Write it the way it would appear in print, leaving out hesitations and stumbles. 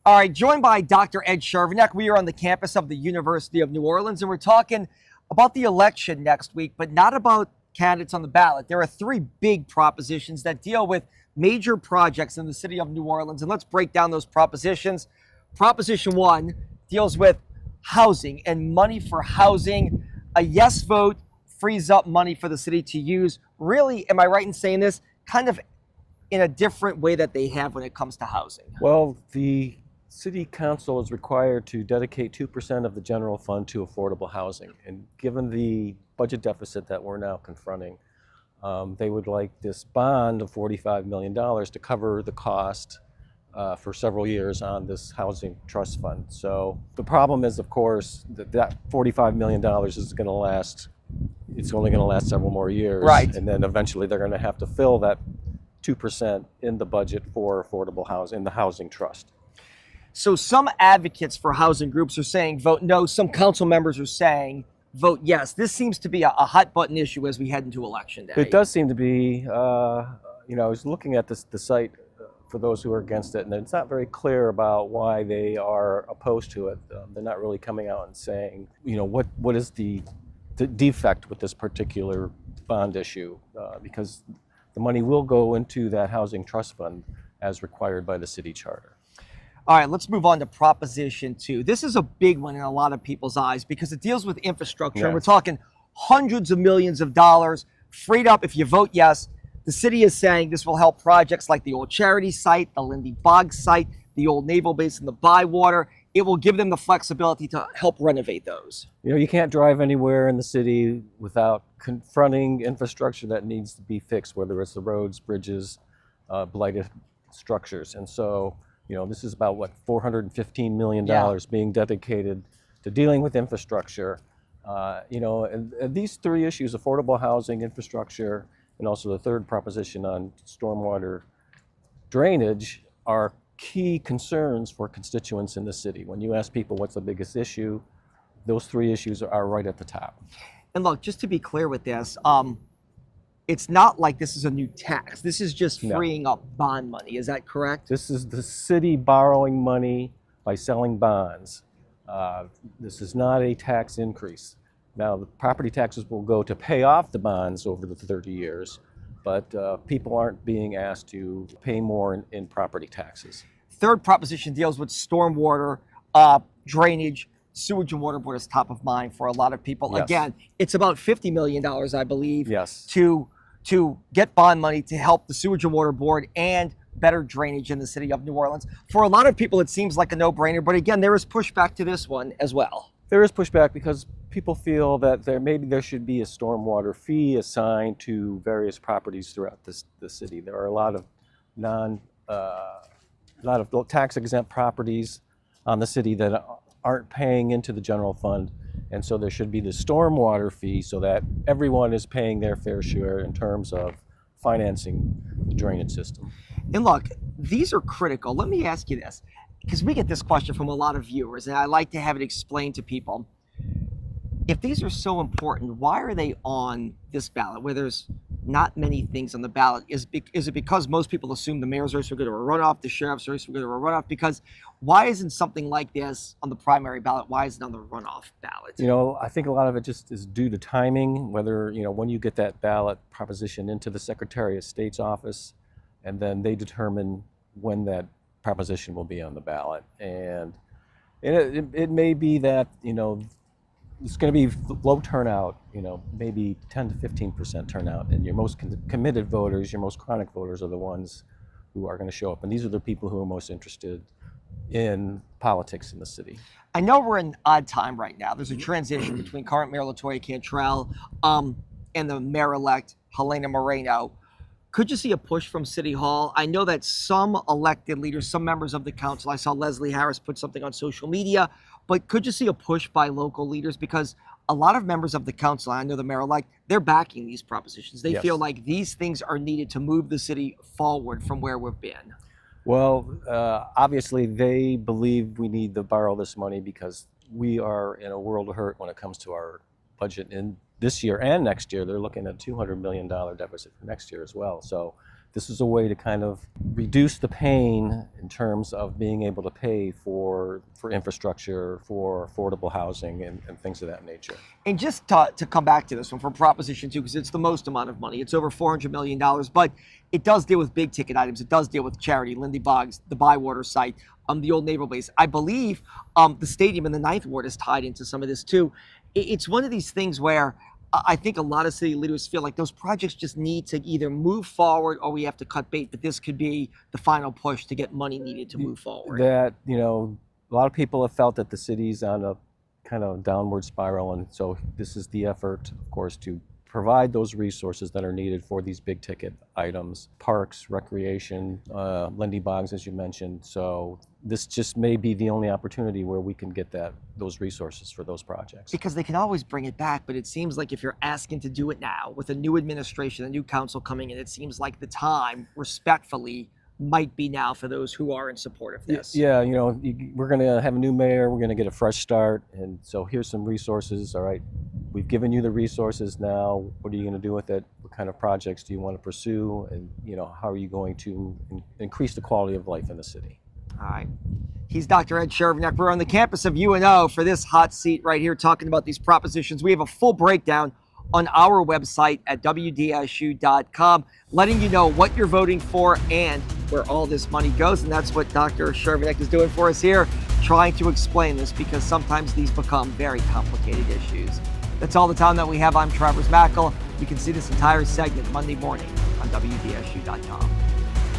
All right, joined by Dr. Ed Chervenak. We are on the campus of the University of New Orleans, and we're talking about the election next week, but not about candidates on the ballot. There are three big propositions that deal with major projects in the city of New Orleans, and let's break down those propositions. Proposition 1 deals with housing and money for housing. A yes vote frees up money for the city to use. Really, am I right in saying this? Kind of in a different way that they have when it comes to housing. Well, the City Council is required to dedicate 2% of the general fund to affordable housing. And given the budget deficit that we're now confronting, they would like this bond of $45 million to cover the cost for several years on this housing trust fund. So the problem is, of course, that $45 million is going to last, it's only going to last several more years. Right. And then eventually they're going to have to fill that 2% in the budget for affordable housing, in the housing trust. So some advocates for housing groups are saying vote no. Some council members are saying vote yes. This seems to be a hot button issue as we head into election day. It does seem to be, I was looking at the site for those who are against it, and it's not very clear about why they are opposed to it. They're not really coming out and saying, what is the defect with this particular bond issue, because the money will go into that housing trust fund as required by the city charter. All right, let's move on to Proposition 2. This is a big one in a lot of people's eyes because it deals with infrastructure. Yes. And we're talking hundreds of millions of dollars freed up if you vote yes. The city is saying this will help projects like the old charity site, the Lindy Boggs site, the old naval base, and the Bywater. It will give them the flexibility to help renovate those. You can't drive anywhere in the city without confronting infrastructure that needs to be fixed, whether it's the roads, bridges, blighted structures. And so, this is about $415 million being dedicated to dealing with infrastructure. And these three issues, affordable housing, infrastructure, and also the third proposition on stormwater drainage, are key concerns for constituents in the city. When you ask people what's the biggest issue, those three issues are right at the top. And look, just to be clear with this, it's not like this is a new tax. This is just freeing up bond money. Is that correct? This is the city borrowing money by selling bonds. This is not a tax increase. Now, the property taxes will go to pay off the bonds over the 30 years, but people aren't being asked to pay more in property taxes. Third proposition deals with stormwater, drainage. Sewage and Water Board is top of mind for a lot of people. Yes. Again, it's about $50 million, I believe, Yes. to get bond money to help the Sewage and Water Board and better drainage in the city of New Orleans. For a lot of people, it seems like a no-brainer, but again, there is pushback to this one as well. There is pushback because people feel that there should be a stormwater fee assigned to various properties throughout the city. There are a lot of tax-exempt properties on the city that aren't paying into the general fund, and so there should be the stormwater fee so that everyone is paying their fair share in terms of financing the drainage system. And look, these are critical. Let me ask you this, because we get this question from a lot of viewers, and I like to have it explained to people. If these are so important, why are they on this ballot where there's not many things on the ballot? Is it because most people assume the mayor's race will go to a runoff, the sheriff's race will go to a runoff? Because why isn't something like this on the primary ballot? Why isn't it on the runoff ballot? I think a lot of it just is due to timing, whether, when you get that ballot proposition into the Secretary of State's office, and then they determine when that proposition will be on the ballot. And it may be that, it's going to be low turnout, maybe 10 to 15% turnout. And your most committed voters, your most chronic voters are the ones who are going to show up. And these are the people who are most interested in politics in the city. I know we're in odd time right now. There's a transition between current Mayor LaToya Cantrell and the mayor-elect Helena Moreno. Could you see a push from City Hall? I know that some elected leaders, some members of the council, I saw Leslie Harris put something on social media, but could you see a push by local leaders? Because a lot of members of the council, I know the mayor-elect, they're backing these propositions. They feel like these things are needed to move the city forward from where we've been. Well, obviously they believe we need to borrow this money because we are in a world of hurt when it comes to our budget in this year and next year. They're looking at a $200 million deficit for next year as well. So this is a way to kind of reduce the pain in terms of being able to pay for infrastructure, for affordable housing, and things of that nature. And just to come back to this one from Proposition 2, because it's the most amount of money, it's over $400 million, but it does deal with big ticket items. It does deal with charity, Lindy Boggs, the Bywater site, the old Naval Base. I believe the stadium in the Ninth Ward is tied into some of this too. It's one of these things where I think a lot of city leaders feel like those projects just need to either move forward or we have to cut bait, but this could be the final push to get money needed to move forward. That, a lot of people have felt that the city's on a kind of downward spiral, and so this is the effort, of course, to provide those resources that are needed for these big ticket items, parks, recreation, Lindy Boggs, as you mentioned. So this just may be the only opportunity where we can get those resources for those projects. Because they can always bring it back, but it seems like if you're asking to do it now with a new administration, a new council coming in, it seems like the time, respectfully, might be now for those who are in support of this. Yeah, we're going to have a new mayor, we're going to get a fresh start, and so here's some resources. All right, we've given you the resources now. What are you going to do with it? What kind of projects do you want to pursue? And how are you going to increase the quality of life in the city? All right. He's Dr. Ed Chervenak. We're on the campus of UNO for this hot seat right here talking about these propositions. We have a full breakdown on our website at WDSU.com, letting you know what you're voting for and where all this money goes. And that's what Dr. Chervenak is doing for us here, trying to explain this because sometimes these become very complicated issues. That's all the time that we have. I'm Travers Mackel. You can see this entire segment Monday morning on WDSU.com.